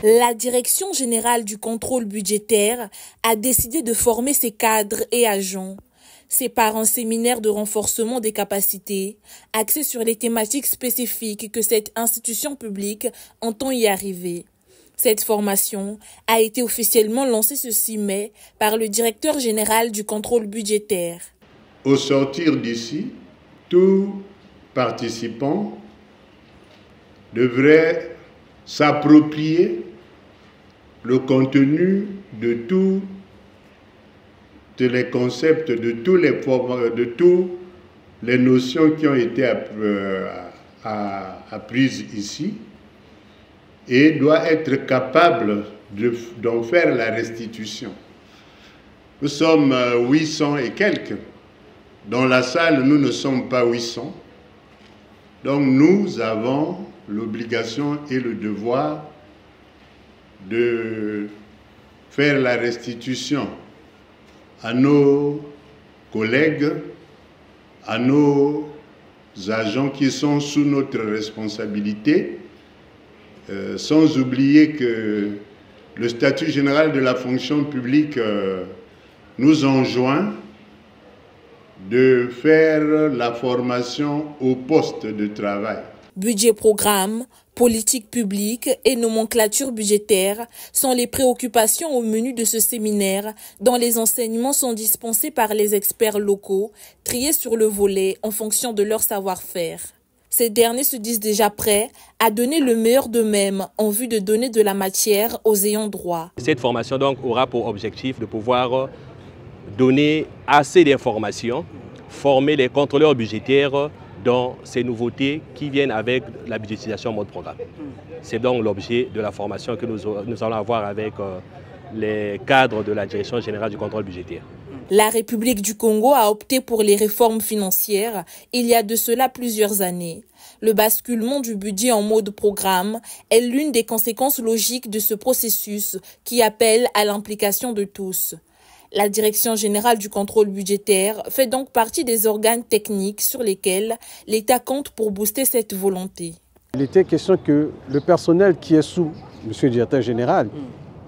La Direction générale du contrôle budgétaire a décidé de former ses cadres et agents. C'est par un séminaire de renforcement des capacités, axé sur les thématiques spécifiques que cette institution publique entend y arriver. Cette formation a été officiellement lancée ce 6 mai par le directeur général du contrôle budgétaire. Au sortir d'ici, tout participant devrait s'approprier le contenu de tous les concepts, de toutes les notions qui ont été apprises ici et doit être capable d'en faire la restitution. Nous sommes 800 et quelques. Dans la salle, nous ne sommes pas 800. Donc nous avons l'obligation et le devoir de faire la restitution à nos collègues, à nos agents qui sont sous notre responsabilité, sans oublier que le statut général de la fonction publique nous enjoint de faire la formation au poste de travail. Budget programme, politique publique et nomenclature budgétaire sont les préoccupations au menu de ce séminaire dont les enseignements sont dispensés par les experts locaux, triés sur le volet en fonction de leur savoir-faire. Ces derniers se disent déjà prêts à donner le meilleur d'eux-mêmes en vue de donner de la matière aux ayants droit. Cette formation donc aura pour objectif de pouvoir donner assez d'informations, former les contrôleurs budgétaires dans ces nouveautés qui viennent avec la budgétisation en mode programme. C'est donc l'objet de la formation que nous allons avoir avec les cadres de la Direction générale du contrôle budgétaire. La République du Congo a opté pour les réformes financières il y a de cela plusieurs années. Le basculement du budget en mode programme est l'une des conséquences logiques de ce processus qui appelle à l'implication de tous. La Direction générale du contrôle budgétaire fait donc partie des organes techniques sur lesquels l'État compte pour booster cette volonté. Il était question que le personnel qui est sous M. le directeur général,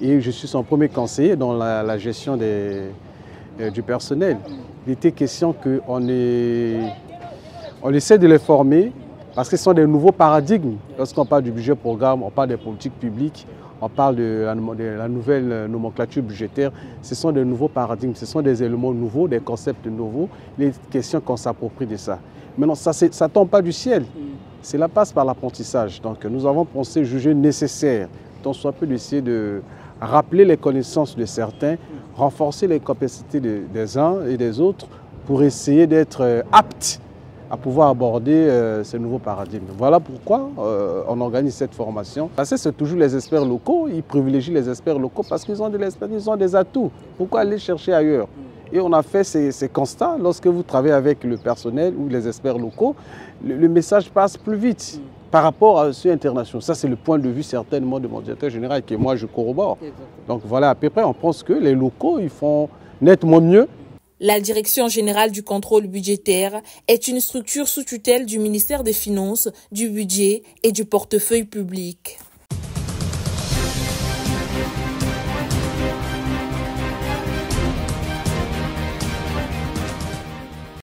et je suis son premier conseiller dans la gestion du personnel, il était question qu'on essaie de les former parce que ce sont des nouveaux paradigmes. Lorsqu'on parle du budget programme, on parle des politiques publiques, on parle de la nouvelle nomenclature budgétaire. Ce sont des nouveaux paradigmes, ce sont des éléments nouveaux, des concepts nouveaux, les questions qu'on s'approprie de ça. Maintenant, ça ne tombe pas du ciel. Cela passe par l'apprentissage. Donc nous avons pensé juger nécessaire, tant soit peu d'essayer de rappeler les connaissances de certains, renforcer les capacités des uns et des autres pour essayer d'être aptes à pouvoir aborder ces nouveaux paradigmes. Voilà pourquoi on organise cette formation. Parce que c'est toujours les experts locaux, ils privilégient les experts locaux parce qu'ils ont de l'expérience, ils ont des atouts. Pourquoi aller chercher ailleurs? Et on a fait ces constats. Lorsque vous travaillez avec le personnel ou les experts locaux, le message passe plus vite par rapport à ceux internationaux. Ça, c'est le point de vue certainement de mon directeur général que moi, je corrobore. Donc voilà, à peu près, on pense que les locaux, ils font nettement mieux. La Direction générale du contrôle budgétaire est une structure sous tutelle du ministère des Finances, du Budget et du portefeuille public.